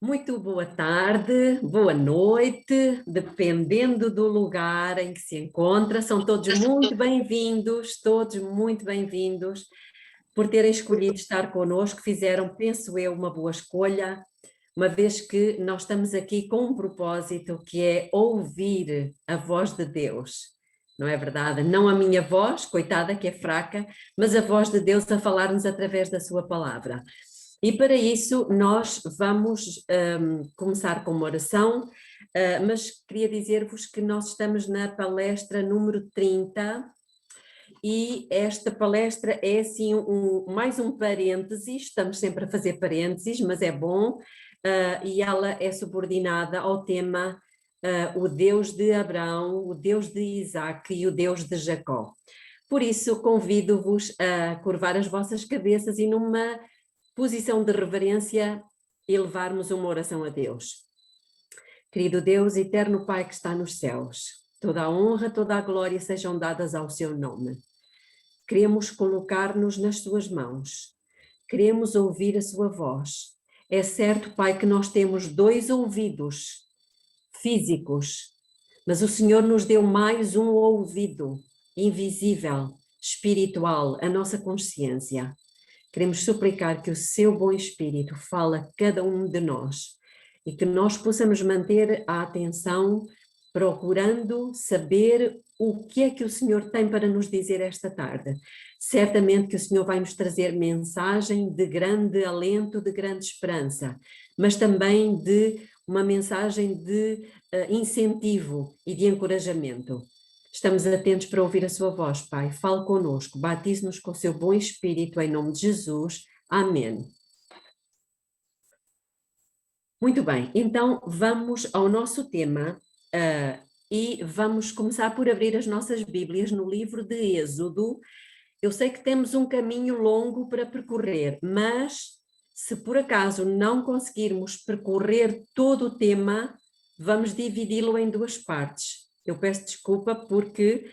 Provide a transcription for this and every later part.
Muito boa tarde, boa noite, dependendo do lugar em que se encontra. São todos muito bem-vindos por terem escolhido estar connosco. Fizeram, penso eu, uma boa escolha, uma vez que nós estamos aqui com um propósito que é ouvir a voz de Deus. Não é verdade? Não a minha voz, coitada, que é fraca, mas a voz de Deus a falar-nos através da sua palavra. E para isso nós vamos começar com uma oração, mas queria dizer-vos que nós estamos na palestra número 30 e esta palestra é assim mais um parênteses, estamos sempre a fazer parênteses, mas é bom, e ela é subordinada ao tema o Deus de Abraão, o Deus de Isaac e o Deus de Jacó. Por isso convido-vos a curvar as vossas cabeças e numa posição de reverência, elevarmos uma oração a Deus. Querido Deus, eterno Pai que está nos céus, toda a honra, toda a glória sejam dadas ao seu nome. Queremos colocar-nos nas suas mãos, queremos ouvir a sua voz. É certo, Pai, que nós temos 2 ouvidos físicos, mas o Senhor nos deu mais um ouvido invisível, espiritual, a nossa consciência. Queremos suplicar que o seu bom Espírito fale a cada um de nós e que nós possamos manter a atenção procurando saber o que é que o Senhor tem para nos dizer esta tarde. Certamente que o Senhor vai nos trazer mensagem de grande alento, de grande esperança, mas também de uma mensagem de incentivo e de encorajamento. Estamos atentos para ouvir a sua voz, Pai. Fale conosco, batize-nos com o seu bom Espírito, em nome de Jesus. Amém. Muito bem, então vamos ao nosso tema e vamos começar por abrir as nossas Bíblias no livro de Êxodo. Eu sei que temos um caminho longo para percorrer, mas se por acaso não conseguirmos percorrer todo o tema, vamos dividi-lo em 2 partes. Eu peço desculpa porque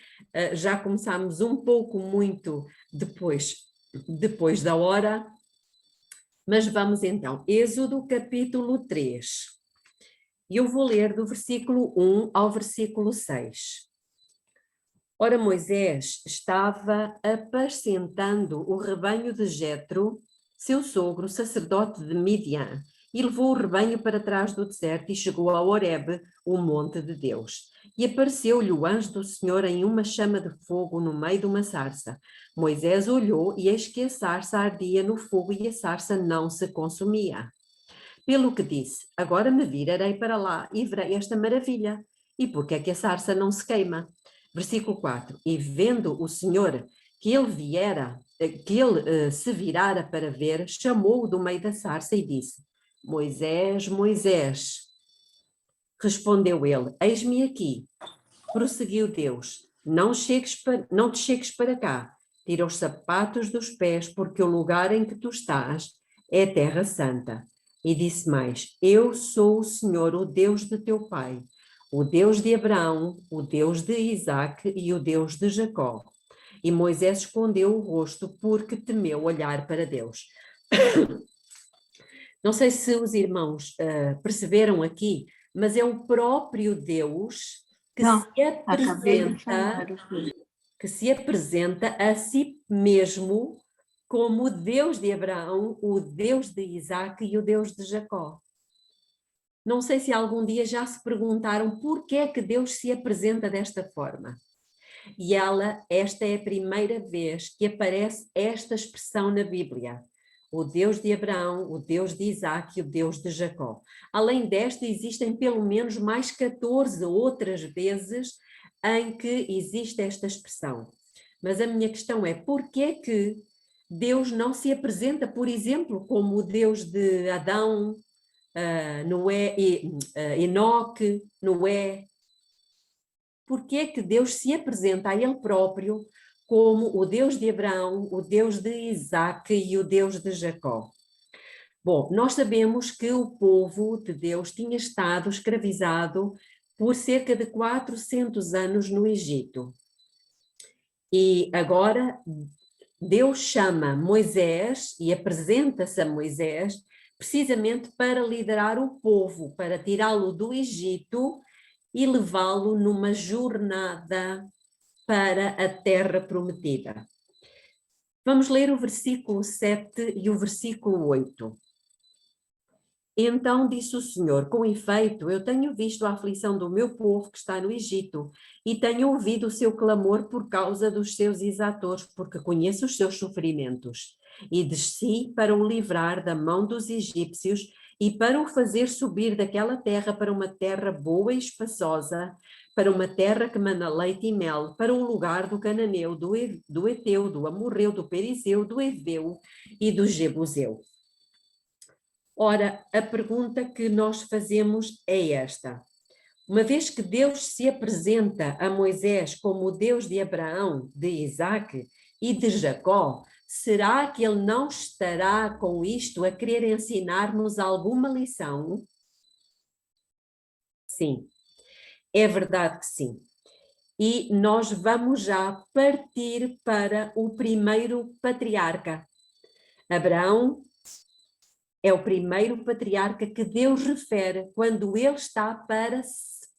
já começámos um pouco muito depois da hora, mas vamos então. Êxodo capítulo 3. Eu vou ler do versículo 1 ao versículo 6. Ora, Moisés estava apacentando o rebanho de Jetro, seu sogro, sacerdote de Midian, e levou o rebanho para trás do deserto e chegou a Horebe, o monte de Deus. E apareceu-lhe o anjo do Senhor em uma chama de fogo no meio de uma sarça. Moisés olhou e eis que a sarça ardia no fogo e a sarça não se consumia. Pelo que disse, agora me virarei para lá e verei esta maravilha. E por que é que a sarça não se queima? Versículo 4. E vendo o Senhor que ele se virara para ver, chamou-o do meio da sarça e disse, Moisés, Moisés. Respondeu ele, eis-me aqui. Prosseguiu Deus, não te chegues para cá, tira os sapatos dos pés, porque o lugar em que tu estás é terra santa. E disse mais, eu sou o Senhor, o Deus de teu pai, o Deus de Abraão, o Deus de Isaac e o Deus de Jacó. E Moisés escondeu o rosto porque temeu olhar para Deus. Não sei se os irmãos perceberam aqui, mas é o próprio Deus que se apresenta a si mesmo como o Deus de Abraão, o Deus de Isaac e o Deus de Jacó. Não sei se algum dia já se perguntaram por que é que Deus se apresenta desta forma. E esta é a primeira vez que aparece esta expressão na Bíblia. O Deus de Abraão, o Deus de Isaac e o Deus de Jacó. Além desta, existem pelo menos mais 14 outras vezes em que existe esta expressão. Mas a minha questão é, por que é que Deus não se apresenta, por exemplo, como o Deus de Adão, Noé, Enoque, Noé? Por que é que Deus se apresenta a ele próprio como o Deus de Abraão, o Deus de Isaac e o Deus de Jacó? Bom, nós sabemos que o povo de Deus tinha estado escravizado por cerca de 400 anos no Egito. E agora Deus chama Moisés e apresenta-se a Moisés precisamente para liderar o povo, para tirá-lo do Egito e levá-lo numa jornada para a terra prometida. Vamos ler o versículo 7 e o versículo 8. Então disse o Senhor: com efeito, eu tenho visto a aflição do meu povo que está no Egito, e tenho ouvido o seu clamor por causa dos seus exatores, porque conheço os seus sofrimentos. E desci para o livrar da mão dos egípcios e para o fazer subir daquela terra para uma terra boa e espaçosa, para uma terra que mana leite e mel, para um lugar do Cananeu, do Eteu, do Amorreu, do Perizeu, do Eveu e do Jebuseu. Ora, a pergunta que nós fazemos é esta: uma vez que Deus se apresenta a Moisés como o Deus de Abraão, de Isaque e de Jacó, será que ele não estará com isto a querer ensinar-nos alguma lição? Sim, é verdade que sim. E nós vamos já partir para o primeiro patriarca. Abraão é o primeiro patriarca que Deus refere quando ele está para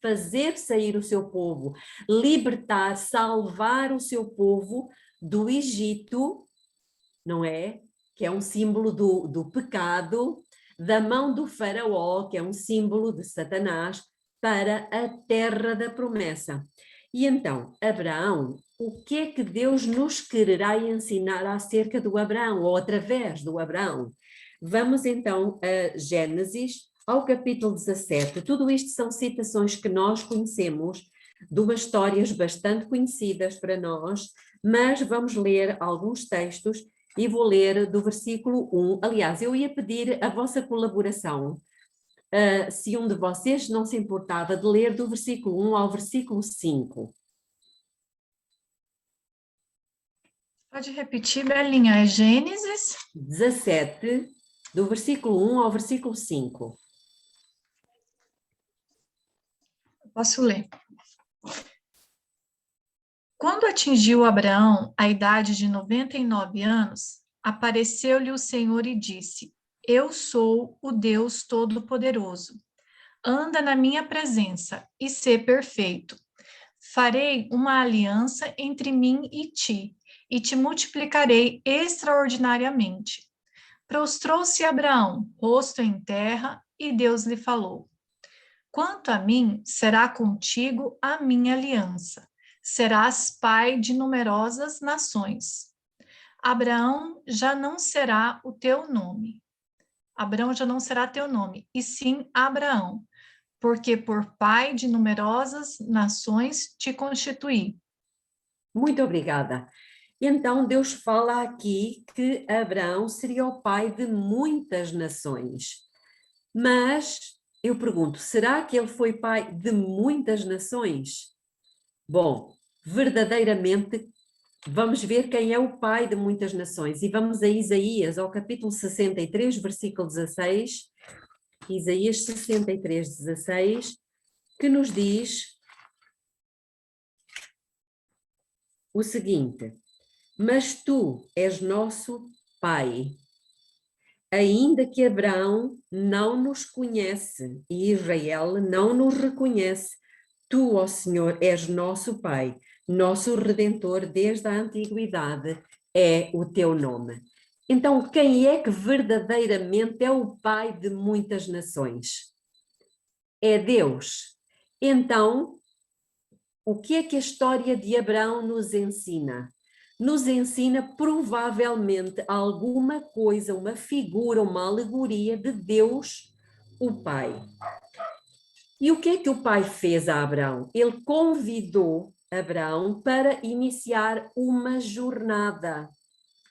fazer sair o seu povo, libertar, salvar o seu povo do Egito, não é? Que é um símbolo do pecado, da mão do faraó, que é um símbolo de Satanás, para a terra da promessa. E então, Abraão, o que é que Deus nos quererá ensinar acerca do Abraão, ou através do Abraão? Vamos então a Gênesis, ao capítulo 17. Tudo isto são citações que nós conhecemos, de umas histórias bastante conhecidas para nós, mas vamos ler alguns textos e vou ler do versículo 1. Aliás, eu ia pedir a vossa colaboração, se um de vocês não se importava de ler do versículo 1 ao versículo 5. Pode repetir, Belinha, é Gênesis 17, do versículo 1 ao versículo 5. Posso ler. Quando atingiu Abraão a idade de 99 anos, apareceu-lhe o Senhor e disse: Eu sou o Deus Todo-Poderoso. Anda na minha presença e sê perfeito. Farei uma aliança entre mim e te multiplicarei extraordinariamente. Prostrou-se Abraão, rosto em terra, e Deus lhe falou: Quanto a mim, será contigo a minha aliança. Serás pai de numerosas nações. Abraão já não será o teu nome. Abraão já não será teu nome, e sim Abraão, porque por pai de numerosas nações te constituí. Muito obrigada. Então Deus fala aqui que Abraão seria o pai de muitas nações. Mas eu pergunto, será que ele foi pai de muitas nações? Bom, verdadeiramente vamos ver quem é o pai de muitas nações. E vamos a Isaías, ao capítulo 63, versículo 16. Isaías 63, 16, que nos diz o seguinte: mas tu és nosso pai, ainda que Abraão não nos conhece e Israel não nos reconhece, tu, ó Senhor, és nosso pai, nosso redentor desde a antiguidade, é o teu nome. Então, quem é que verdadeiramente é o pai de muitas nações? É Deus. Então, o que é que a história de Abraão nos ensina? Nos ensina provavelmente alguma coisa, uma figura, uma alegoria de Deus, o Pai. E o que é que o Pai fez a Abraão? Ele convidou Abraão para iniciar uma jornada,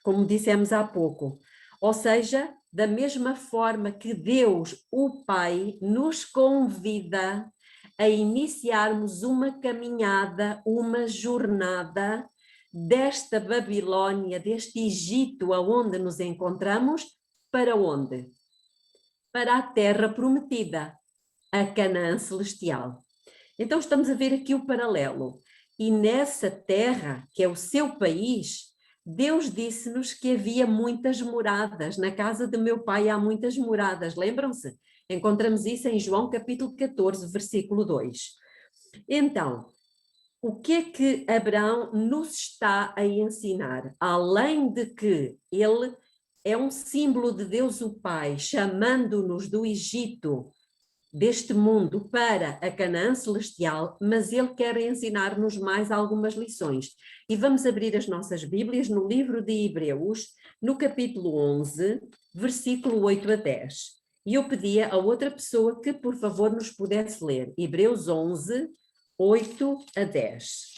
como dissemos há pouco. Ou seja, da mesma forma que Deus, o Pai, nos convida a iniciarmos uma caminhada, uma jornada desta Babilônia, deste Egito aonde nos encontramos, para onde? Para a terra prometida, a Canaã celestial. Então estamos a ver aqui o paralelo. E nessa terra, que é o seu país, Deus disse-nos que havia muitas moradas. Na casa de meu pai há muitas moradas, lembram-se? Encontramos isso em João capítulo 14, versículo 2. Então, o que é que Abraão nos está a ensinar? Além de que ele é um símbolo de Deus o Pai, chamando-nos do Egito, deste mundo, para a Canaã celestial, mas ele quer ensinar-nos mais algumas lições. E vamos abrir as nossas Bíblias no livro de Hebreus, no capítulo 11, versículo 8 a 10. E eu pedia a outra pessoa que, por favor, nos pudesse ler. Hebreus 11, 8 a 10.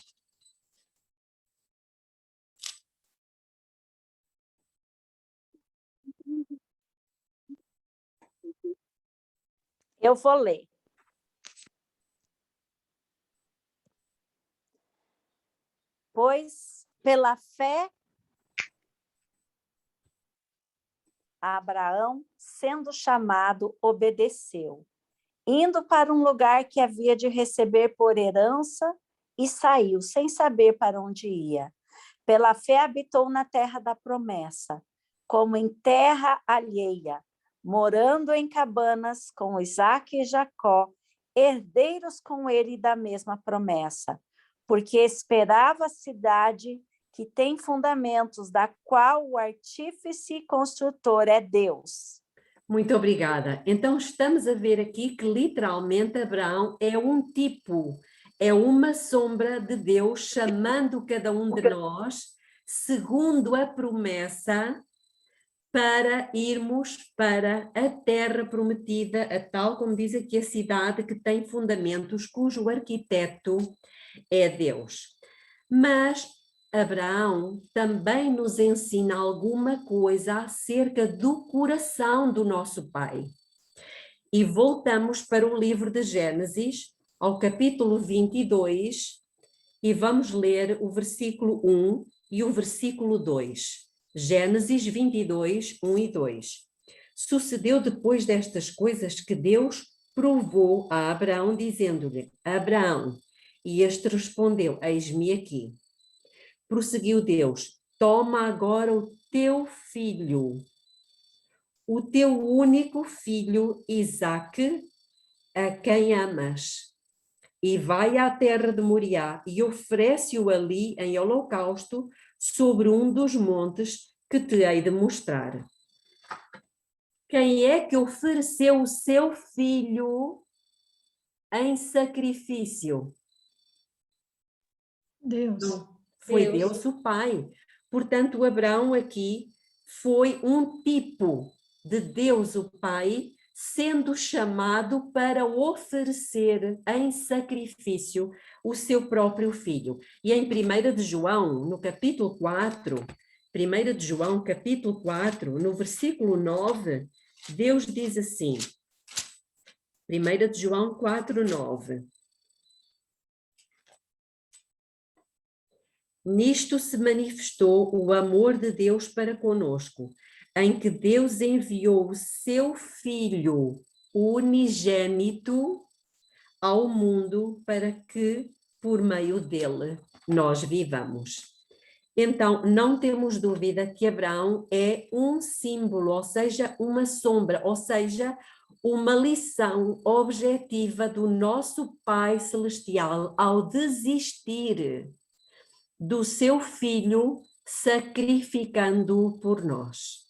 Eu vou ler. Pois, pela fé, Abraão, sendo chamado, obedeceu, indo para um lugar que havia de receber por herança, e saiu, sem saber para onde ia. Pela fé habitou na terra da promessa, como em terra alheia, morando em cabanas com Isaque e Jacó, herdeiros com ele da mesma promessa, porque esperava a cidade que tem fundamentos, da qual o artífice e construtor é Deus. Muito obrigada. Então estamos a ver aqui que literalmente Abraão é um tipo, é uma sombra de Deus chamando cada um de nós, segundo a promessa, para irmos para a terra prometida, a tal como diz aqui a cidade que tem fundamentos, cujo arquiteto é Deus. Mas Abraão também nos ensina alguma coisa acerca do coração do nosso pai. E voltamos para o livro de Gênesis, ao capítulo 22, e vamos ler o versículo 1 e o versículo 2. Gênesis 22, 1 e 2. Sucedeu depois destas coisas que Deus provou a Abraão, dizendo-lhe: Abraão, e este respondeu: Eis-me aqui. Prosseguiu Deus: toma agora o teu filho, o teu único filho Isaque, a quem amas, e vai à terra de Moriá e oferece-o ali em holocausto sobre um dos montes que te hei de mostrar. Quem é que ofereceu o seu filho em sacrifício? Deus. Foi Deus o Pai. Portanto, Abraão aqui foi um tipo de Deus o Pai sendo chamado para oferecer em sacrifício o seu próprio filho. E em 1 de João, no capítulo 4, 1 de João, capítulo 4, no versículo 9, Deus diz assim, 1 de João 4, 9. Nisto se manifestou o amor de Deus para conosco, em que Deus enviou o seu Filho unigênito ao mundo para que, por meio dele, nós vivamos. Então, não temos dúvida que Abraão é um símbolo, ou seja, uma sombra, ou seja, uma lição objetiva do nosso Pai Celestial ao desistir do seu filho, sacrificando-o por nós.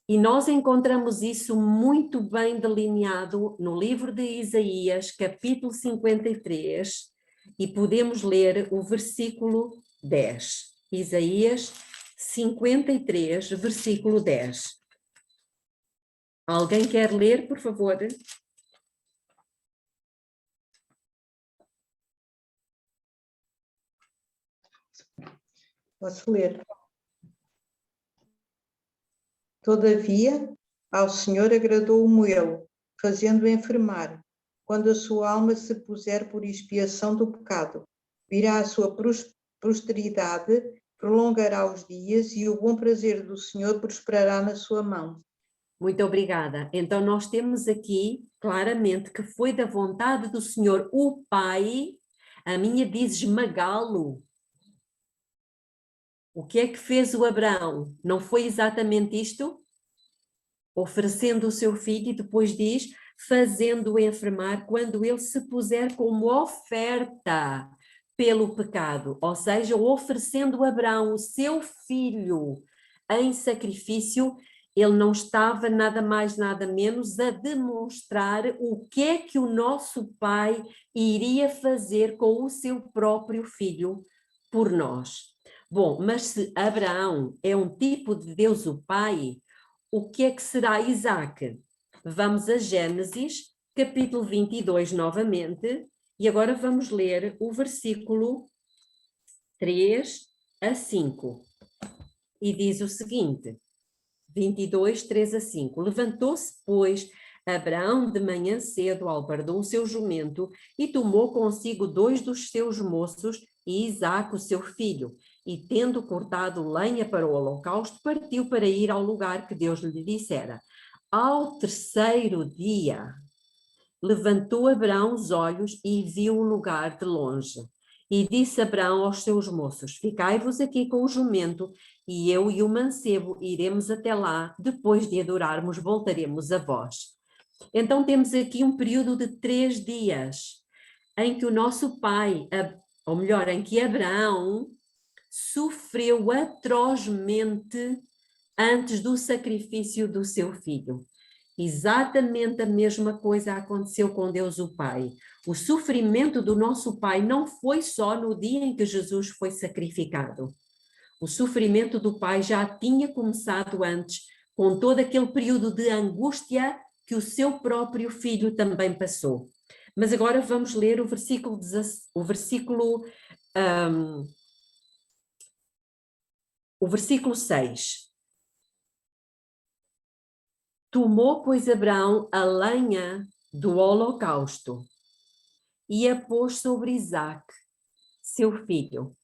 E nós encontramos isso muito bem delineado no livro de Isaías, capítulo 53, e podemos ler o versículo 10. Isaías 53, versículo 10. Alguém quer ler, por favor? Posso ler. Todavia, ao Senhor agradou o moê-lo, fazendo-o enfermar. Quando a sua alma se puser por expiação do pecado, virá a sua prosperidade, prolongará os dias e o bom prazer do Senhor prosperará na sua mão. Muito obrigada. Então nós temos aqui claramente que foi da vontade do Senhor o Pai, a minha diz esmagá-lo. O que é que fez o Abraão? Não foi exatamente isto? Oferecendo o seu filho, e depois diz, fazendo-o enfermar quando ele se puser como oferta pelo pecado, ou seja, oferecendo a Abraão o seu filho em sacrifício, ele não estava nada mais, nada menos a demonstrar o que é que o nosso Pai iria fazer com o seu próprio filho por nós. Bom, mas se Abraão é um tipo de Deus o Pai, o que é que será Isaac? Vamos a Gênesis, capítulo 22 novamente, e agora vamos ler o versículo 3 a 5. E diz o seguinte, 22, 3 a 5. Levantou-se, pois, Abraão de manhã cedo, albardou o seu jumento e tomou consigo 2 dos seus moços e Isaque, o seu filho, e tendo cortado lenha para o holocausto, partiu para ir ao lugar que Deus lhe dissera. Ao terceiro dia, levantou Abraão os olhos e viu o lugar de longe. E disse Abraão aos seus moços, ficai-vos aqui com o jumento, e eu e o mancebo iremos até lá, depois de adorarmos, voltaremos a vós. Então temos aqui um período de 3 dias, em que o nosso pai, ou melhor, em que Abraão sofreu atrozmente antes do sacrifício do seu filho. Exatamente a mesma coisa aconteceu com Deus o Pai. O sofrimento do nosso Pai não foi só no dia em que Jesus foi sacrificado. O sofrimento do Pai já tinha começado antes, com todo aquele período de angústia que o seu próprio filho também passou. Mas agora vamos ler o versículo 6. Tomou, pois, Abraão a lenha do holocausto e a pôs sobre Isaque, seu filho.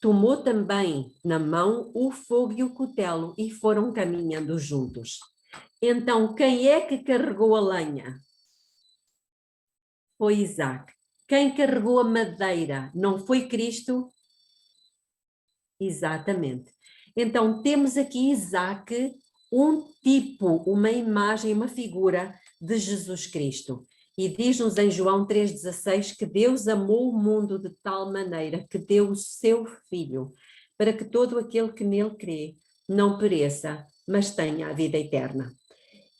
Tomou também na mão o fogo e o cutelo e foram caminhando juntos. Então, quem é que carregou a lenha? Foi Isaque. Quem carregou a madeira? Não foi Cristo? Exatamente. Então, temos aqui Isaque, um tipo, uma imagem, uma figura de Jesus Cristo. E diz-nos em João 3,16 que Deus amou o mundo de tal maneira que deu o seu Filho, para que todo aquele que nele crê não pereça, mas tenha a vida eterna.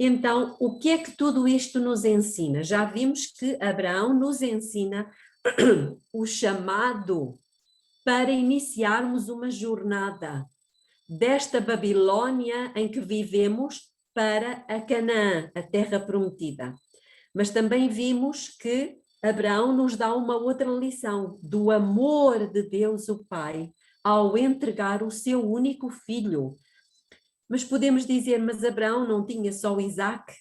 Então, o que é que tudo isto nos ensina? Já vimos que Abraão nos ensina o chamado para iniciarmos uma jornada desta Babilônia em que vivemos para a Canaã, a terra prometida. Mas também vimos que Abraão nos dá uma outra lição do amor de Deus o Pai ao entregar o seu único filho. Mas podemos dizer, mas Abraão não tinha só Isaque,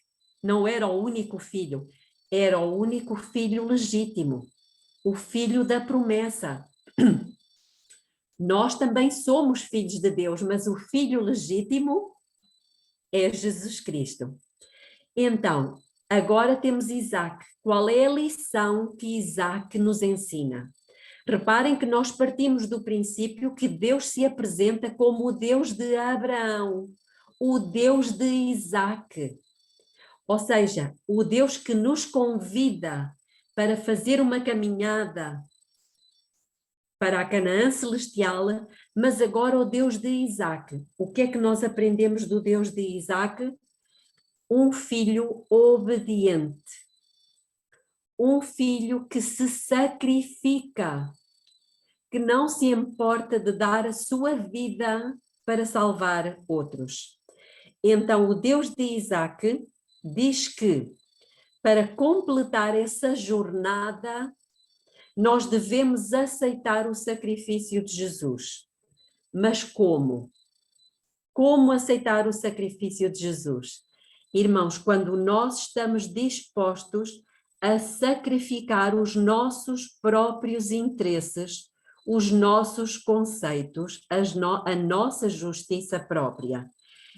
não era o único filho, era o único filho legítimo, o filho da promessa. Nós também somos filhos de Deus, mas o filho legítimo é Jesus Cristo. Então, agora temos Isaque. Qual é a lição que Isaque nos ensina? Reparem que nós partimos do princípio que Deus se apresenta como o Deus de Abraão, o Deus de Isaque. Ou seja, o Deus que nos convida para fazer uma caminhada para a Canaã celestial, mas agora o Deus de Isaque. O que é que nós aprendemos do Deus de Isaque? Um filho obediente. Um filho que se sacrifica, que não se importa de dar a sua vida para salvar outros. Então, o Deus de Isaque diz que, para completar essa jornada, nós devemos aceitar o sacrifício de Jesus. Mas como? Como aceitar o sacrifício de Jesus? Irmãos, quando nós estamos dispostos a sacrificar os nossos próprios interesses, os nossos conceitos, a nossa justiça própria.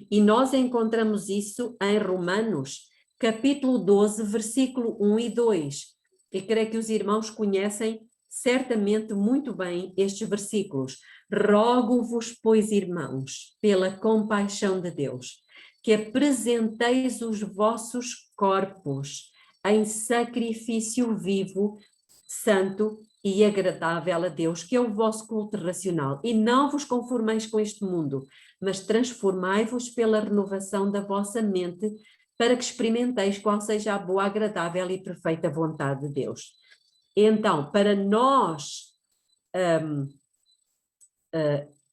E nós encontramos isso em Romanos, capítulo 12, versículo 1 e 2. E creio que os irmãos conhecem certamente muito bem estes versículos. Rogo-vos, pois, irmãos, pela compaixão de Deus, que apresenteis os vossos corpos em sacrifício vivo, santo e agradável a Deus, que é o vosso culto racional. E não vos conformeis com este mundo, mas transformai-vos pela renovação da vossa mente, para que experimenteis qual seja a boa, agradável e perfeita vontade de Deus. Então, para nós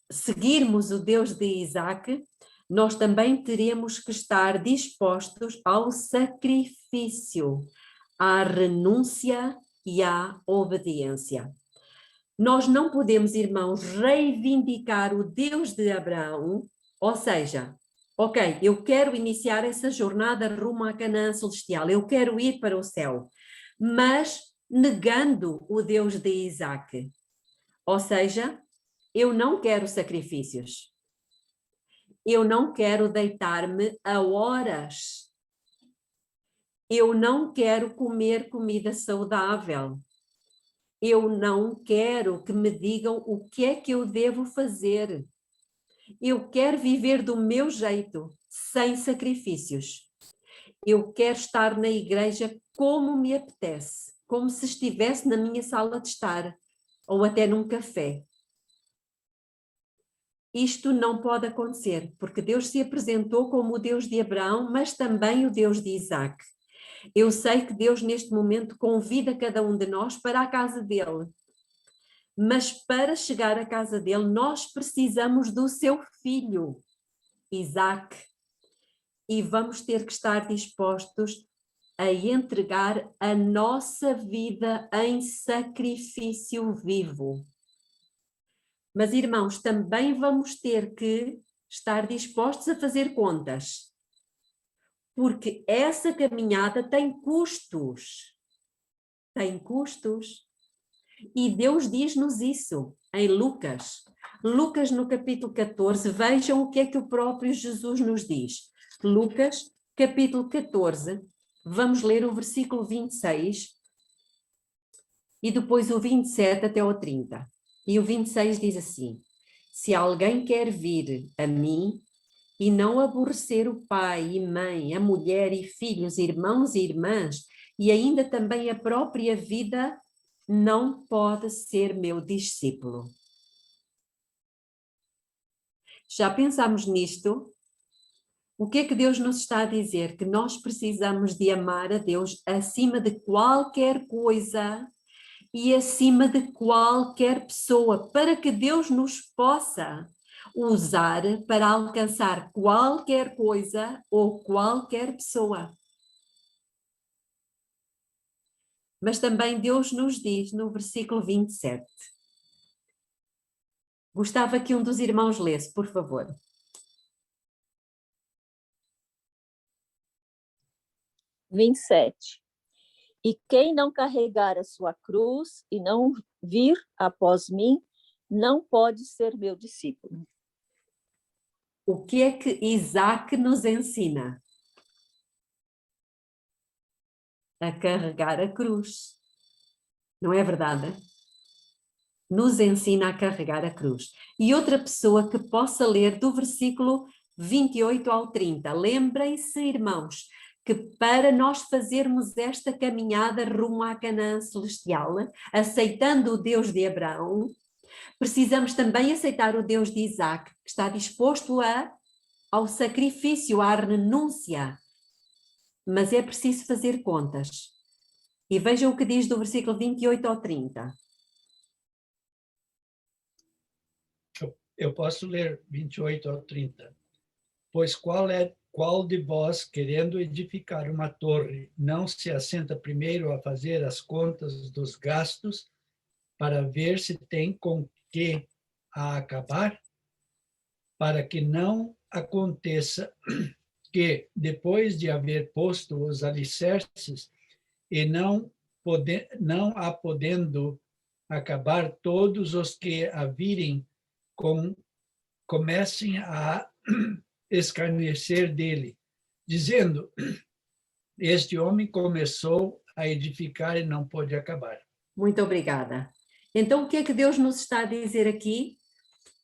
seguirmos o Deus de Isaac, nós também teremos que estar dispostos ao sacrifício, à renúncia e à obediência. Nós não podemos, irmãos, reivindicar o Deus de Abraão, ou seja, ok, eu quero iniciar essa jornada rumo à Canaã celestial, eu quero ir para o céu, mas negando o Deus de Isaac. Ou seja, eu não quero sacrifícios. Eu não quero deitar-me a horas. Eu não quero comer comida saudável. Eu não quero que me digam o que é que eu devo fazer. Eu quero viver do meu jeito, sem sacrifícios. Eu quero estar na igreja como me apetece, como se estivesse na minha sala de estar, ou até num café. Isto não pode acontecer, porque Deus se apresentou como o Deus de Abraão, mas também o Deus de Isaac. Eu sei que Deus neste momento convida cada um de nós para a casa dele. Mas para chegar à casa dele, nós precisamos do seu filho, Isaac. E vamos ter que estar dispostos a entregar a nossa vida em sacrifício vivo. Mas, irmãos, também vamos ter que estar dispostos a fazer contas, porque essa caminhada tem custos. Tem custos. E Deus diz-nos isso em Lucas. Lucas, no capítulo 14, vejam o que é que o próprio Jesus nos diz. Lucas, capítulo 14, vamos ler o versículo 26 e depois o 27 até o 30. E o 26 diz assim: se alguém quer vir a mim e não aborrecer o pai e mãe, a mulher e filhos, irmãos e irmãs, e ainda também a própria vida, não pode ser meu discípulo. Já pensamos nisto? O que é que Deus nos está a dizer? Que nós precisamos de amar a Deus acima de qualquer coisa e acima de qualquer pessoa, para que Deus nos possa usar para alcançar qualquer coisa ou qualquer pessoa. Mas também Deus nos diz no versículo 27. Gostava que um dos irmãos lesse, por favor. E quem não carregar a sua cruz e não vir após mim, não pode ser meu discípulo. O que é que Isaac nos ensina? A carregar a cruz. Não é verdade? Nos ensina a carregar a cruz. E outra pessoa que possa ler do versículo 28 ao 30. Lembrem-se, irmãos, que para nós fazermos esta caminhada rumo à Canaã celestial, aceitando o Deus de Abraão, precisamos também aceitar o Deus de Isaac, que está disposto ao sacrifício, à renúncia. Mas é preciso fazer contas. E vejam o que diz do versículo 28 ao 30. Eu posso ler 28 ao 30. Pois qual de vós, querendo edificar uma torre, não se assenta primeiro a fazer as contas dos gastos, para ver se tem com que a acabar? Para que não aconteça que, depois de haver posto os alicerces, e não a podendo acabar, todos os que a virem comecem a escarnecer dele, dizendo: este homem começou a edificar e não pôde acabar. Muito obrigada. Então, o que é que Deus nos está a dizer aqui?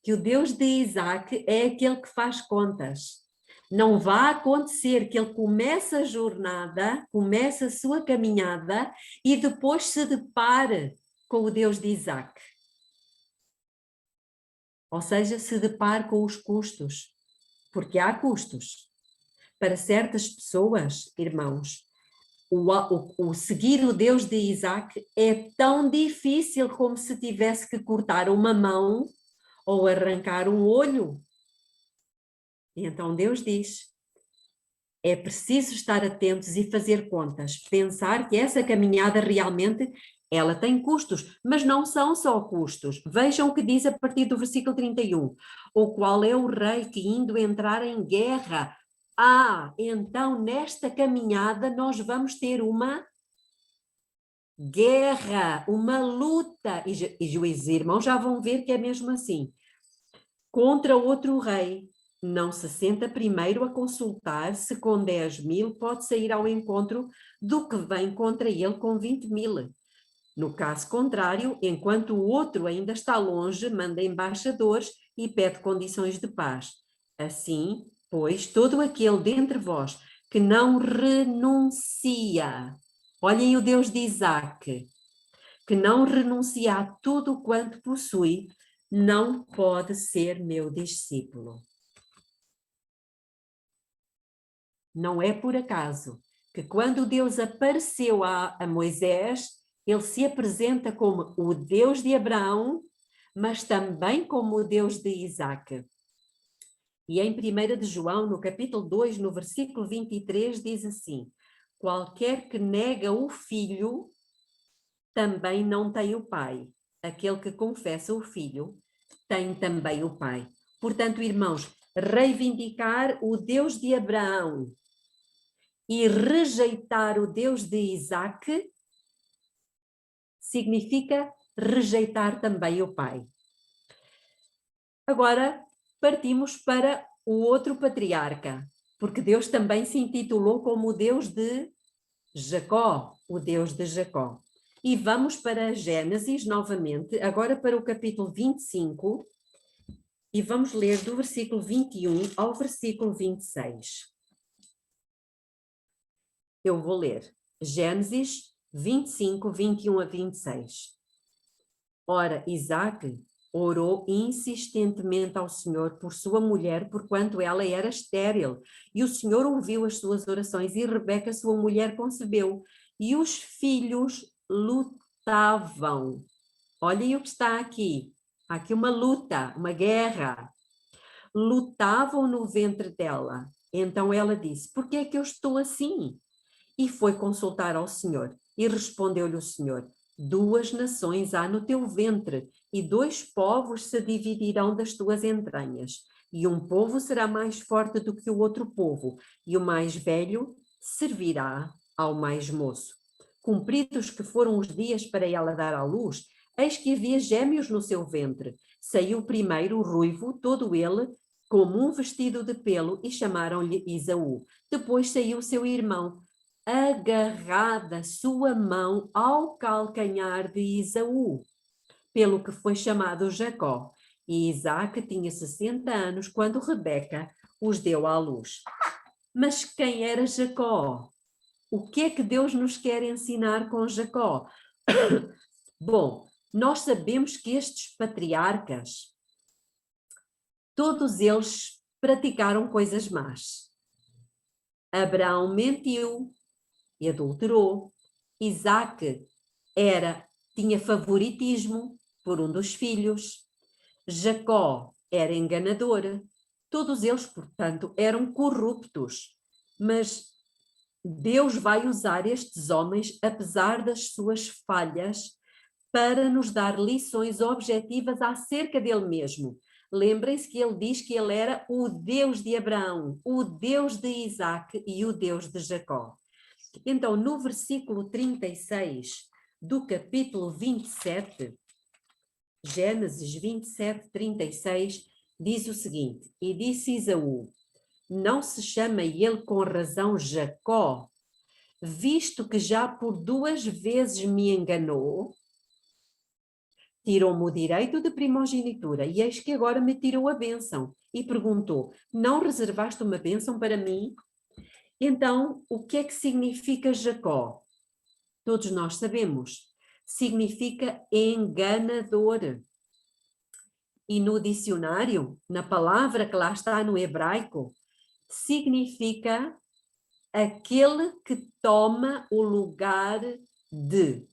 Que o Deus de Isaac é aquele que faz contas. Não vai acontecer que ele comece a jornada, comece a sua caminhada e depois se depare com o Deus de Isaac. Ou seja, se depare com os custos, porque há custos. Para certas pessoas, irmãos, o seguir o Deus de Isaac é tão difícil como se tivesse que cortar uma mão ou arrancar um olho. E então Deus diz, é preciso estar atentos e fazer contas, pensar que essa caminhada realmente, ela tem custos, mas não são só custos. Vejam o que diz a partir do versículo 31. O qual é o rei que indo entrar em guerra. Então nesta caminhada nós vamos ter uma guerra, uma luta. E os irmãos já vão ver que é mesmo assim. Contra outro rei. Não se senta primeiro a consultar se com 10.000 pode sair ao encontro do que vem contra ele com 20.000. No caso contrário, enquanto o outro ainda está longe, manda embaixadores e pede condições de paz. Assim, pois, todo aquele dentre vós que não renuncia, olhem o Deus de Isaac, que não renuncia a tudo quanto possui, não pode ser meu discípulo. Não é por acaso que quando Deus apareceu a Moisés, ele se apresenta como o Deus de Abraão, mas também como o Deus de Isaac. E em 1 de João, no capítulo 2, no versículo 23, diz assim, qualquer que nega o filho, também não tem o pai. Aquele que confessa o filho, tem também o pai. Portanto, irmãos, reivindicar o Deus de Abraão e rejeitar o Deus de Isaac significa rejeitar também o pai. Agora partimos para o outro patriarca, porque Deus também se intitulou como o Deus de Jacó, o Deus de Jacó. E vamos para Gênesis novamente, agora para o capítulo 25, e vamos ler do versículo 21 ao versículo 26. Eu vou ler Gênesis 25, 21 a 26. Ora, Isaac orou insistentemente ao Senhor por sua mulher, porquanto ela era estéril. E o Senhor ouviu as suas orações e Rebeca, sua mulher, concebeu. E os filhos lutavam. Olhem o que está aqui. Há aqui uma luta, uma guerra. Lutavam no ventre dela. Então ela disse, por que é que eu estou assim? E foi consultar ao Senhor. E respondeu-lhe o Senhor, 2 nações há no teu ventre, e 2 povos se dividirão das tuas entranhas. E um povo será mais forte do que o outro povo, e o mais velho servirá ao mais moço. Cumpridos que foram os dias para ela dar à luz, eis que havia gêmeos no seu ventre. Saiu primeiro o ruivo, todo ele, como um vestido de pelo, e chamaram-lhe Esaú. Depois saiu seu irmão, agarrada sua mão ao calcanhar de Esaú, pelo que foi chamado Jacó. E Isaac tinha 60 anos quando Rebeca os deu à luz. Mas quem era Jacó? O que é que Deus nos quer ensinar com Jacó? Bom, nós sabemos que estes patriarcas, todos eles praticaram coisas más. Abraão mentiu e adulterou. Isaac tinha favoritismo por um dos filhos. Jacó era enganador. Todos eles, portanto, eram corruptos. Mas Deus vai usar estes homens, apesar das suas falhas, para nos dar lições objetivas acerca dele mesmo. Lembrem-se que ele diz que ele era o Deus de Abraão, o Deus de Isaac e o Deus de Jacó. Então, no versículo 36 do capítulo 27, Gênesis 27, 36, diz o seguinte, e disse Esaú, não se chama ele com razão Jacó, visto que já por 2 vezes me enganou, tirou-me o direito de primogenitura, e eis que agora me tirou a bênção. E perguntou, não reservaste uma bênção para mim? Então, o que é que significa Jacó? Todos nós sabemos. Significa enganador. E no dicionário, na palavra que lá está no hebraico, significa aquele que toma o lugar de.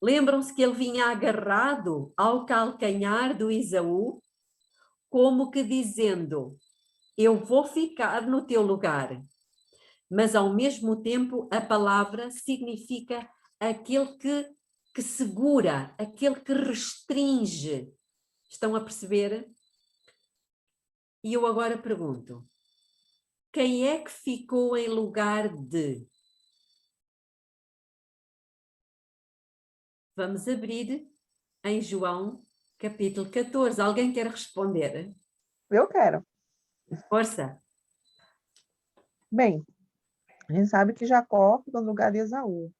Lembram-se que ele vinha agarrado ao calcanhar do Esaú, como que dizendo, eu vou ficar no teu lugar. Mas ao mesmo tempo a palavra significa aquele que segura, aquele que restringe. Estão a perceber? E eu agora pergunto, quem é que ficou em lugar de? Vamos abrir em João, capítulo 14. Alguém quer responder? Eu quero. Força. Bem, a gente sabe que Jacó ficou no lugar de Esaú,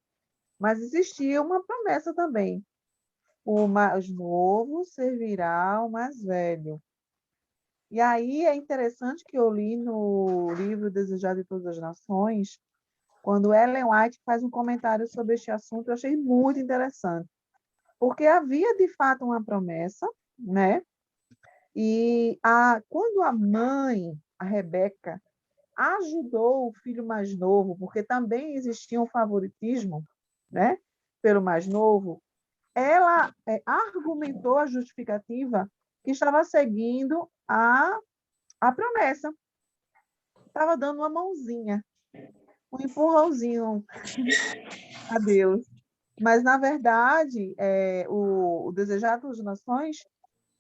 mas existia uma promessa também. O mais novo servirá ao mais velho. E aí é interessante que eu li no livro Desejado de Todas as Nações, quando Ellen White faz um comentário sobre este assunto, eu achei muito interessante, porque havia de fato uma promessa, né? E quando a mãe, a Rebeca, ajudou o filho mais novo, porque também existia um favoritismo, né, pelo mais novo, ela argumentou a justificativa que estava seguindo a promessa. Estava dando uma mãozinha, um empurrãozinho a Deus. Mas, na verdade, o Desejado das Nações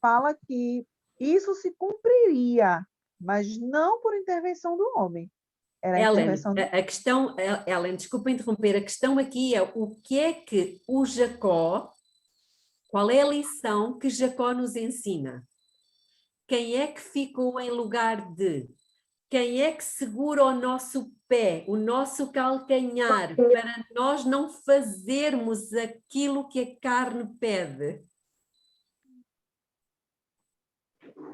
fala que isso se cumpriria, mas não por intervenção do homem. Era a Ellen, intervenção do... a questão, Ellen, desculpa interromper, a questão aqui é o que é que o Jacó, qual é a lição que Jacó nos ensina? Quem é que ficou em lugar de? Quem é que segura o nosso pé, o nosso calcanhar, para nós não fazermos aquilo que a carne pede?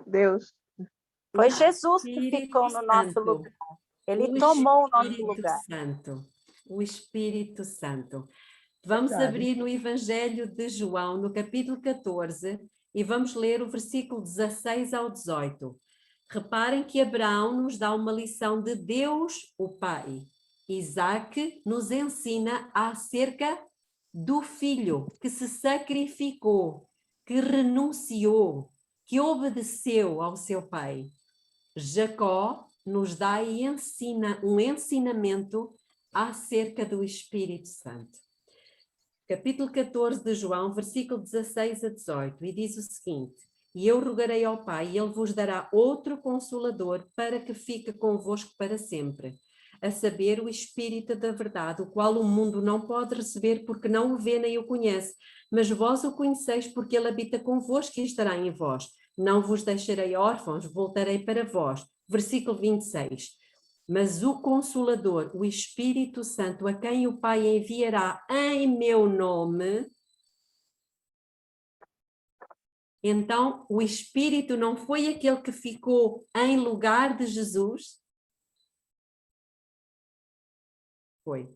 Deus. Foi Jesus que Espírito ficou no nosso Santo. lugar. Ele O tomou o nosso Espírito lugar. Santo. O Espírito Santo. Vamos Verdade. abrir no Evangelho de João, no capítulo 14, e vamos ler o versículo 16 ao 18. Reparem que Abraão nos dá uma lição de Deus, o Pai. Isaac nos ensina acerca do filho que se sacrificou, que renunciou, que obedeceu ao seu pai. Jacó nos dá e ensina um ensinamento acerca do Espírito Santo. Capítulo 14 de João, versículo 16 a 18, e diz o seguinte: E eu rogarei ao Pai, e Ele vos dará outro Consolador, para que fique convosco para sempre, a saber, o Espírito da verdade, o qual o mundo não pode receber, porque não o vê nem o conhece, mas vós o conheceis, porque Ele habita convosco e estará em vós. Não vos deixarei órfãos, voltarei para vós. Versículo 26. Mas o Consolador, o Espírito Santo, a quem o Pai enviará em meu nome. Então, o Espírito não foi aquele que ficou em lugar de Jesus? Foi,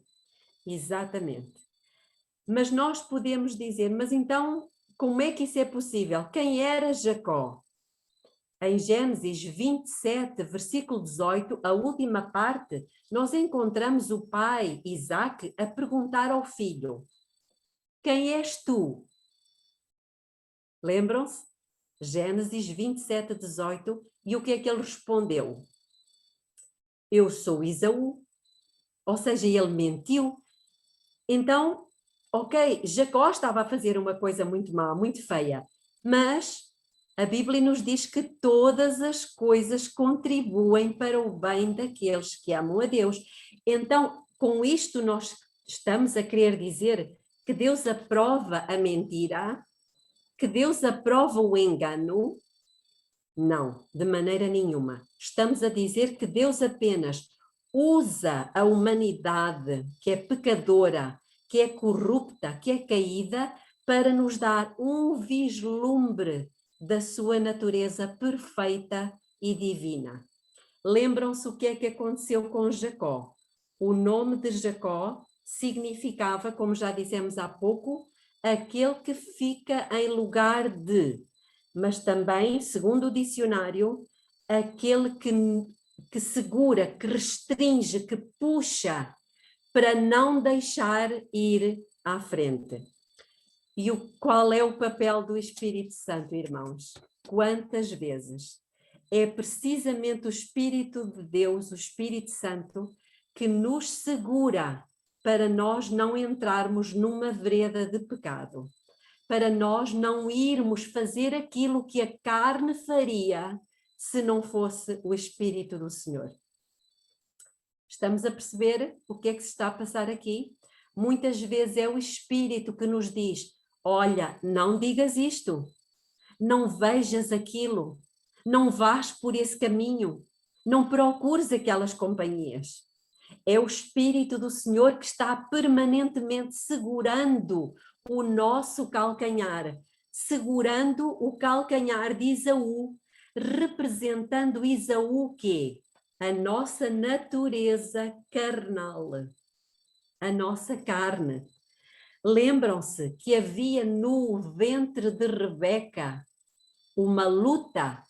exatamente. Mas nós podemos dizer, mas então, como é que isso é possível? Quem era Jacó? Em Gênesis 27, versículo 18, a última parte, nós encontramos o pai, Isaac, a perguntar ao filho: quem és tu? Lembram-se? Gênesis 27, 18, e o que é que ele respondeu? Eu sou Esaú. Ou seja, ele mentiu. Então, ok, Jacó estava a fazer uma coisa muito má, muito feia, mas a Bíblia nos diz que todas as coisas contribuem para o bem daqueles que amam a Deus. Então, com isto nós estamos a querer dizer que Deus aprova a mentira, que Deus aprova o engano? Não, de maneira nenhuma. Estamos a dizer que Deus apenas usa a humanidade que é pecadora, que é corrupta, que é caída, para nos dar um vislumbre da sua natureza perfeita e divina. Lembram-se o que é que aconteceu com Jacó? O nome de Jacó significava, como já dissemos há pouco, aquele que fica em lugar de, mas também, segundo o dicionário, aquele que segura, que restringe, que puxa para não deixar ir à frente. E qual é o papel do Espírito Santo, irmãos? Quantas vezes é precisamente o Espírito de Deus, o Espírito Santo, que nos segura para nós não entrarmos numa vereda de pecado, para nós não irmos fazer aquilo que a carne faria se não fosse o Espírito do Senhor. Estamos a perceber o que é que se está a passar aqui? Muitas vezes é o Espírito que nos diz: olha, não digas isto, não vejas aquilo, não vás por esse caminho, não procures aquelas companhias. É o Espírito do Senhor que está permanentemente segurando o nosso calcanhar, segurando o calcanhar de Esaú, representando Esaú o quê? A nossa natureza carnal, a nossa carne. Lembram-se que havia no ventre de Rebeca uma luta,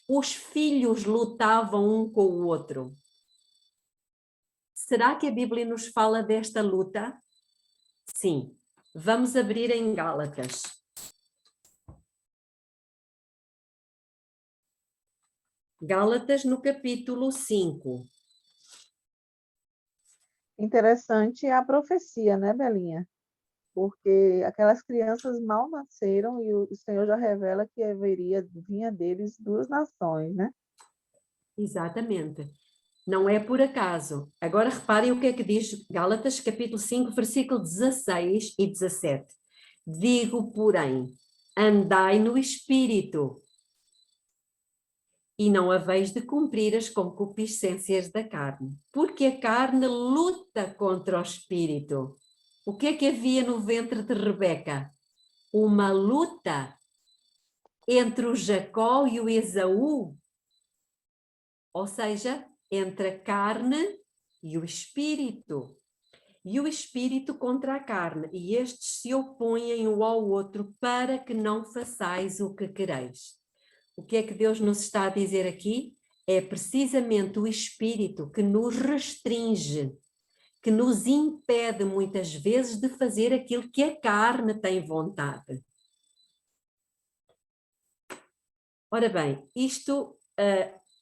os filhos lutavam um com o outro. Será que a Bíblia nos fala desta luta? Sim. Vamos abrir em Gálatas. Gálatas no capítulo 5. Interessante a profecia, né, Belinha? Porque aquelas crianças mal nasceram e o Senhor já revela que vinha deles 2 nações, né? Exatamente. Não é por acaso. Agora reparem o que é que diz Gálatas, capítulo 5, versículo 16 e 17. Digo, porém, andai no Espírito, e não haveis de cumprir as concupiscências da carne, porque a carne luta contra o Espírito. O que é que havia no ventre de Rebeca? Uma luta entre o Jacó e o Esaú, ou seja, entre a carne e o Espírito. E o Espírito contra a carne, e estes se opõem um ao outro para que não façais o que quereis. O que é que Deus nos está a dizer aqui? É precisamente o Espírito que nos restringe, que nos impede muitas vezes de fazer aquilo que a carne tem vontade. Ora bem, isto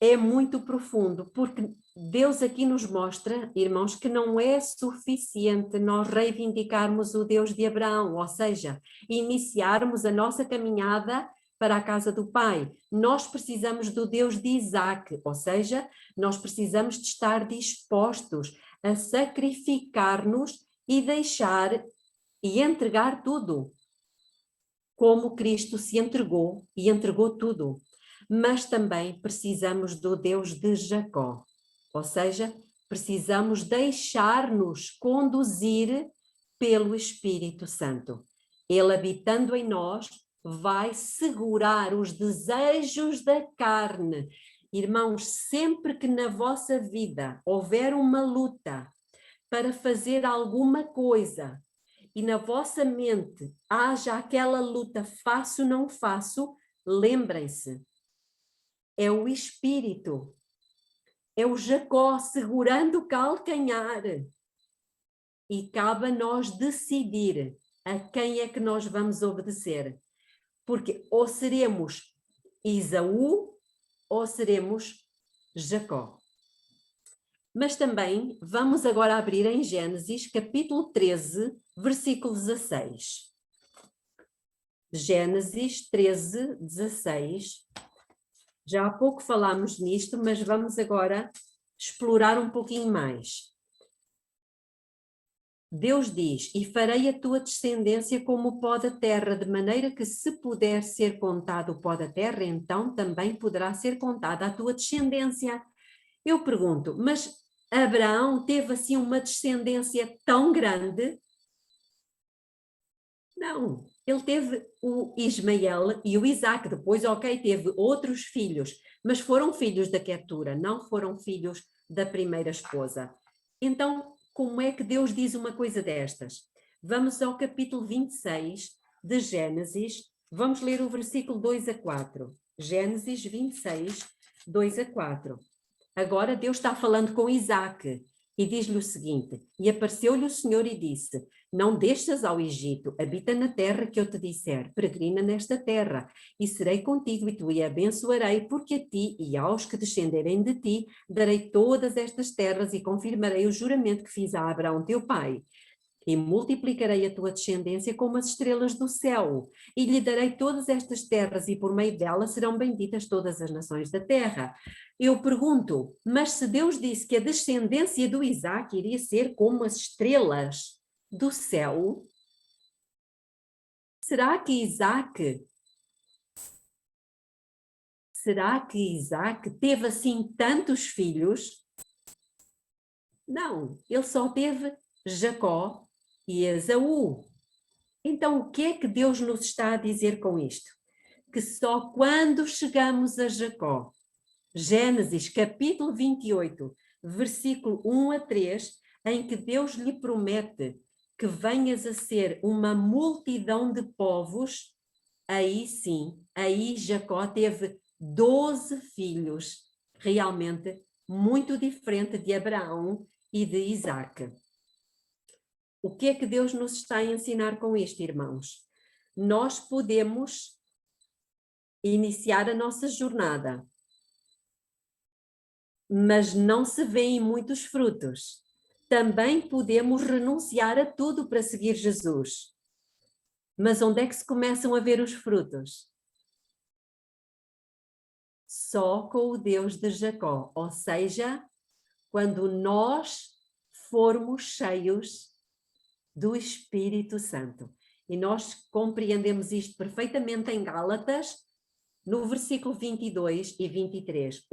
é muito profundo, porque Deus aqui nos mostra, irmãos, que não é suficiente nós reivindicarmos o Deus de Abraão, ou seja, iniciarmos a nossa caminhada para a casa do Pai. Nós precisamos do Deus de Isaac, ou seja, nós precisamos de estar dispostos a sacrificar-nos e deixar e entregar tudo, como Cristo se entregou e entregou tudo. Mas também precisamos do Deus de Jacó, ou seja, precisamos deixar-nos conduzir pelo Espírito Santo. Ele, habitando em nós, vai segurar os desejos da carne. Irmãos, sempre que na vossa vida houver uma luta para fazer alguma coisa e na vossa mente haja aquela luta, faço, não faço, lembrem-se, é o Espírito, é o Jacó segurando o calcanhar. E cabe a nós decidir a quem é que nós vamos obedecer. Porque ou seremos Esaú ou seremos Jacó. Mas também vamos agora abrir em Gênesis, capítulo 13, versículo 16. Gênesis 13, 16. Já há pouco falámos nisto, mas vamos agora explorar um pouquinho mais. Deus diz: e farei a tua descendência como o pó da terra, de maneira que se puder ser contado o pó da terra, então também poderá ser contada a tua descendência. Eu pergunto, mas Abraão teve assim uma descendência tão grande? Não, Ele teve o Ismael e o Isaac, depois, ok, teve outros filhos, mas foram filhos da Quetura, não foram filhos da primeira esposa. Então, como é que Deus diz uma coisa destas? Vamos ao capítulo 26 de Gênesis, vamos ler o versículo 2 a 4. Gênesis 26, 2 a 4. Agora Deus está falando com Isaac e diz-lhe o seguinte: e apareceu-lhe o Senhor e disse: não desças ao Egito, habita na terra que eu te disser, peregrina nesta terra, e serei contigo e te abençoarei, porque a ti e aos que descenderem de ti darei todas estas terras e confirmarei o juramento que fiz a Abraão teu pai. E multiplicarei a tua descendência como as estrelas do céu, e lhe darei todas estas terras, e por meio delas serão benditas todas as nações da terra. Eu pergunto, mas se Deus disse que a descendência do Isaac iria ser como as estrelas do céu, será que Isaac teve assim tantos filhos? Não, ele só teve Jacó e Esaú. Então, o que é que Deus nos está a dizer com isto? Que só quando chegamos a Jacó, Gênesis capítulo 28, versículo 1 a 3, em que Deus lhe promete que venhas a ser uma multidão de povos, aí sim, aí Jacó teve 12 filhos, realmente muito diferente de Abraão e de Isaac. O que é que Deus nos está a ensinar com isto, irmãos? Nós podemos iniciar a nossa jornada, mas não se vêem muitos frutos. Também podemos renunciar a tudo para seguir Jesus. Mas onde é que se começam a ver os frutos? Só com o Deus de Jacó, ou seja, quando nós formos cheios do Espírito Santo. E nós compreendemos isto perfeitamente em Gálatas, no versículo 22 e 23,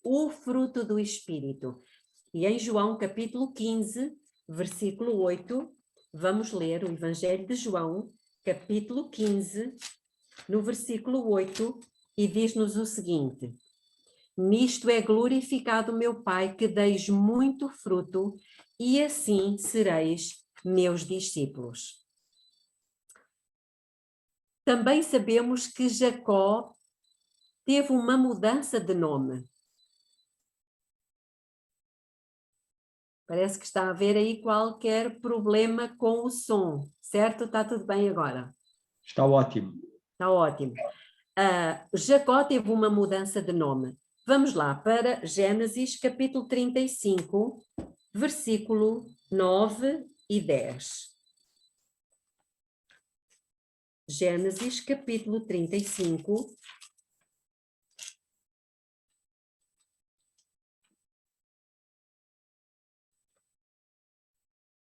o fruto do Espírito. E em João capítulo 15, versículo 8, vamos ler o Evangelho de João, capítulo 15, no versículo 8, e diz-nos o seguinte: nisto é glorificado o meu Pai, que deis muito fruto, e assim sereis meus discípulos. Também sabemos que Jacó teve uma mudança de nome. Parece que está a haver aí qualquer problema com o som, certo? Está tudo bem agora? Está ótimo. Está ótimo. Jacó teve uma mudança de nome. Vamos lá para Gênesis capítulo 35, versículo 9 e 10. Gênesis capítulo 35.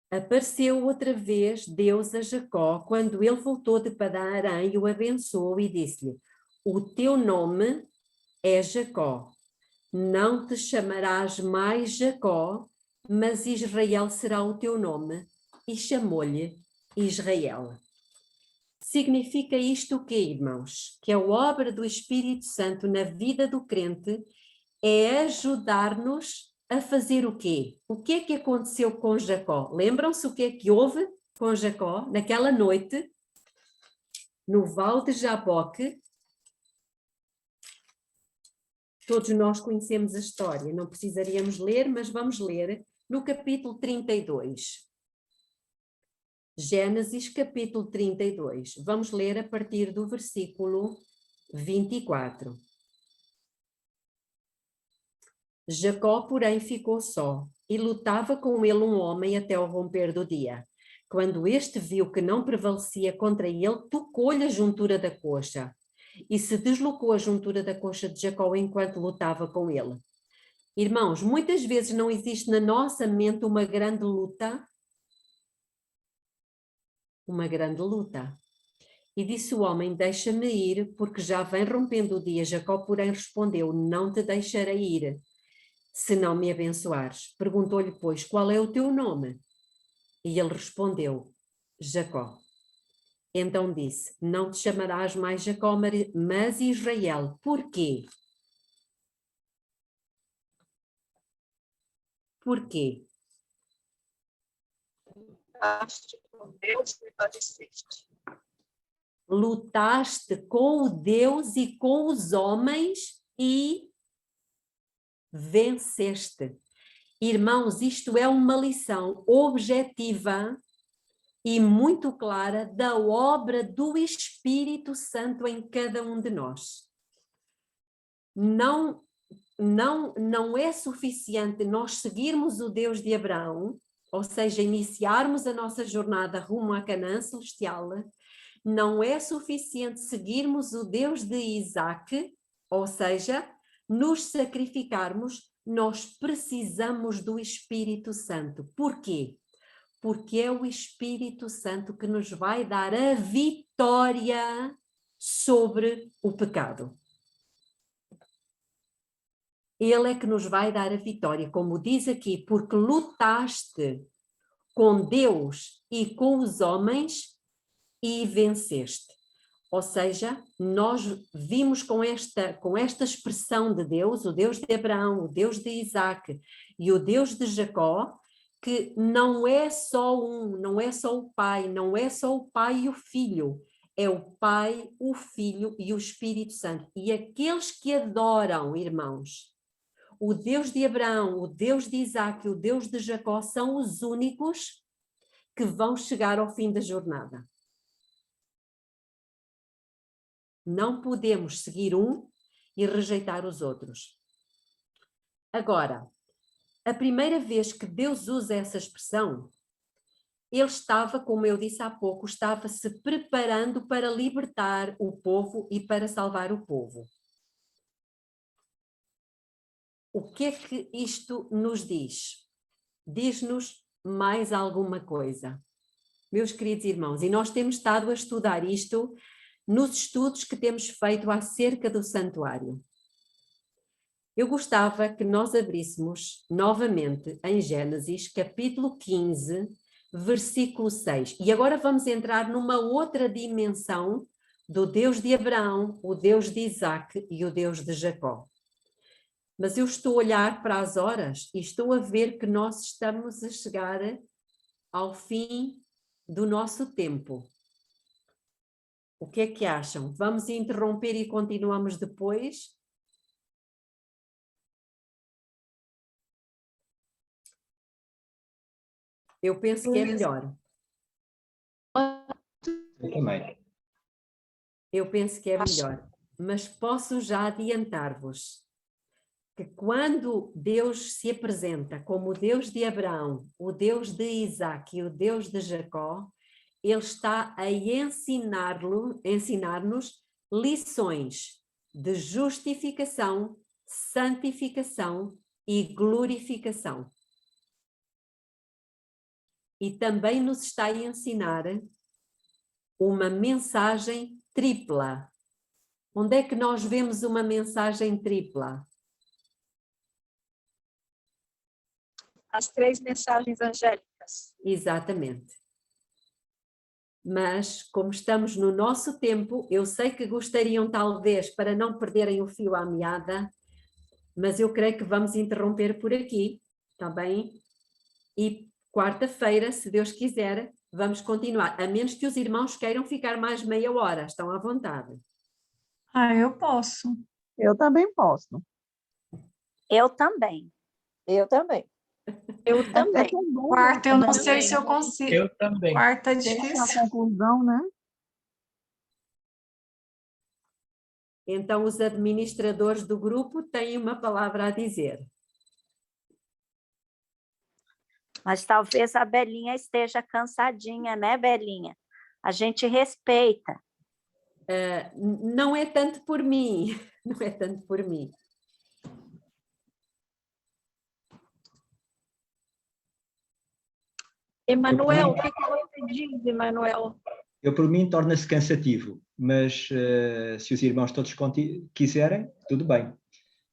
Apareceu outra vez Deus a Jacó quando ele voltou de Padã-Arã e o abençoou e disse-lhe: o teu nome é Jacó, não te chamarás mais Jacó, mas Israel será o teu nome, e chamou-lhe Israel. Significa isto o quê, irmãos? Que a obra do Espírito Santo na vida do crente é ajudar-nos a fazer o quê? O que é que aconteceu com Jacó? Lembram-se o que é que houve com Jacó naquela noite no Val de Jaboque? Todos nós conhecemos a história, não precisaríamos ler, mas vamos ler no capítulo 32. Gênesis capítulo 32. Vamos ler a partir do versículo 24. Jacó, porém, ficou só, e lutava com ele um homem até ao romper do dia. Quando este viu que não prevalecia contra ele, tocou-lhe a juntura da coxa, e se deslocou a juntura da coxa de Jacó enquanto lutava com ele. Irmãos, muitas vezes não existe na nossa mente uma grande luta. E disse o homem: deixa-me ir, porque já vem rompendo o dia. Jacó, porém, respondeu: não te deixarei ir, se não me abençoares. Perguntou-lhe, pois, qual é o teu nome? E ele respondeu: Jacó. Então disse, não te chamarás mais Jacó, mas Israel. Porquê? Porquê? Lutaste com o Deus e com os homens e venceste. Irmãos, isto é uma lição objetiva e muito clara da obra do Espírito Santo em cada um de nós. Não é suficiente nós seguirmos o Deus de Abraão, ou seja, iniciarmos a nossa jornada rumo à Canaã celestial. Não é suficiente seguirmos o Deus de Isaac, ou seja, nos sacrificarmos. Nós precisamos do Espírito Santo. Porquê? Porque é o Espírito Santo que nos vai dar a vitória sobre o pecado. Ele é que nos vai dar a vitória, como diz aqui, porque lutaste com Deus e com os homens e venceste. Ou seja, nós vimos com esta expressão de Deus, o Deus de Abraão, o Deus de Isaac e o Deus de Jacó, que não é só não é só o Pai, não é só o Pai e o Filho, é o Pai, o Filho e o Espírito Santo. E aqueles que adoram, irmãos, o Deus de Abraão, o Deus de Isaac e o Deus de Jacó são os únicos que vão chegar ao fim da jornada. Não podemos seguir um e rejeitar os outros. Agora, a primeira vez que Deus usa essa expressão, ele estava, como eu disse há pouco, estava se preparando para libertar o povo e para salvar o povo. O que é que isto nos diz? Diz-nos mais alguma coisa. Meus queridos irmãos, e nós temos estado a estudar isto nos estudos que temos feito acerca do santuário. Eu gostava que nós abríssemos novamente em Gênesis, capítulo 15, versículo 6. E agora vamos entrar numa outra dimensão do Deus de Abraão, o Deus de Isaac e o Deus de Jacó. Mas eu estou a olhar para as horas e estou a ver que nós estamos a chegar ao fim do nosso tempo. O que é que acham? Vamos interromper e continuamos depois? Eu penso que é melhor. Eu também. Eu penso que é melhor. Mas posso já adiantar-vos que quando Deus se apresenta como o Deus de Abraão, o Deus de Isaac e o Deus de Jacó, Ele está a ensinar-nos lições de justificação, santificação e glorificação. E também nos está a ensinar uma mensagem tripla. Onde é que nós vemos uma mensagem tripla? As 3 mensagens angélicas. Exatamente. Mas, como estamos no nosso tempo, eu sei que gostariam talvez para não perderem o fio à meada, mas eu creio que vamos interromper por aqui, está bem? E quarta-feira, se Deus quiser, vamos continuar, a menos que os irmãos queiram ficar mais meia hora, estão à vontade. Eu posso. Eu também posso. Eu também. Eu também. Eu Até também. que é bom, Quarta, eu não sei Também. se eu consigo. Eu também. Quarta é deixa a difícil. conclusão, né? Então, os administradores do grupo têm uma palavra a dizer. Mas talvez a Belinha esteja cansadinha, né, Belinha? A gente respeita. Não é tanto por mim, não é tanto por mim. Emanuel, o que você diz, Emanuel? Eu, por mim, torna-se cansativo, mas se os irmãos todos quiserem, tudo bem.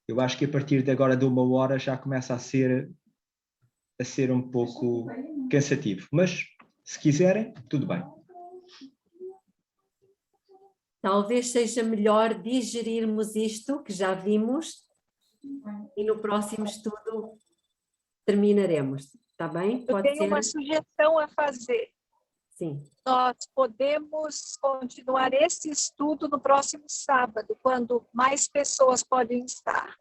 Eu acho que a partir de agora de 1 hora já começa a ser um pouco cansativo, mas se quiserem, tudo bem. talvez seja melhor digerirmos isto que já vimos e no próximo estudo terminaremos, está bem? Eu Pode tenho ser? uma sugestão a fazer. Sim. Nós podemos continuar esse estudo no próximo sábado, quando mais pessoas podem estar.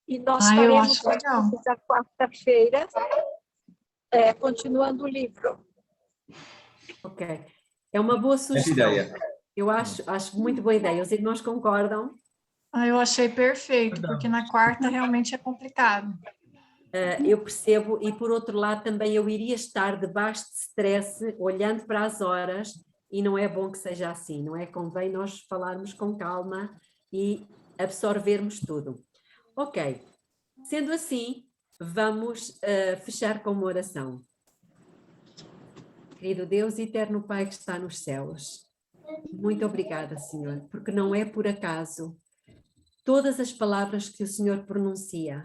E nós Eu faremos acho legal. na quarta-feira, continuando o livro. Ok. É uma boa sugestão. ideia. Eu acho muito boa ideia. Os irmãos concordam? Eu achei perfeito, porque na quarta realmente é complicado. Eu percebo, e por outro lado também eu iria estar debaixo de stress, olhando para as horas, e não é bom que seja assim, não é? Convém nós falarmos com calma e absorvermos tudo. Ok, sendo assim, vamos fechar com uma oração. Querido Deus e eterno Pai que está nos céus, muito obrigada, Senhor, porque não é por acaso todas as palavras que o Senhor pronuncia.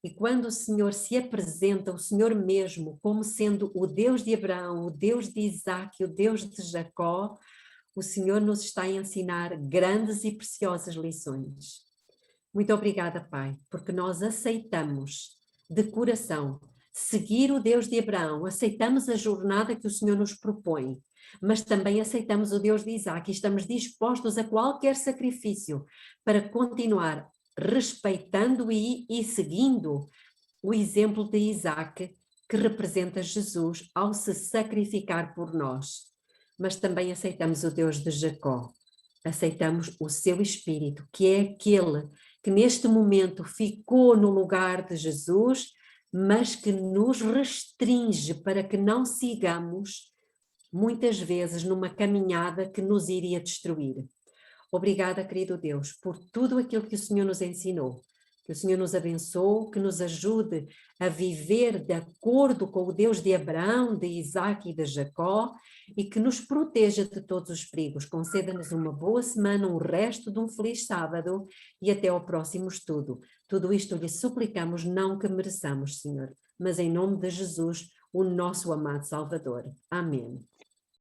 E quando o Senhor se apresenta, o Senhor mesmo, como sendo o Deus de Abraão, o Deus de Isaac, o Deus de Jacó, o Senhor nos está a ensinar grandes e preciosas lições. Muito obrigada, Pai, porque nós aceitamos de coração seguir o Deus de Abraão, aceitamos a jornada que o Senhor nos propõe, mas também aceitamos o Deus de Isaac e estamos dispostos a qualquer sacrifício para continuar respeitando e seguindo o exemplo de Isaac, que representa Jesus ao se sacrificar por nós. Mas também aceitamos o Deus de Jacó, aceitamos o seu Espírito, que é aquele que neste momento ficou no lugar de Jesus, mas que nos restringe para que não sigamos, muitas vezes, numa caminhada que nos iria destruir. Obrigada, querido Deus, por tudo aquilo que o Senhor nos ensinou, que o Senhor nos abençoe, que nos ajude a viver de acordo com o Deus de Abraão, de Isaac e de Jacó, e que nos proteja de todos os perigos. Conceda-nos uma boa semana, um resto de um feliz sábado e até ao próximo estudo. Tudo isto lhe suplicamos, não que mereçamos, Senhor, mas em nome de Jesus, o nosso amado Salvador. Amém.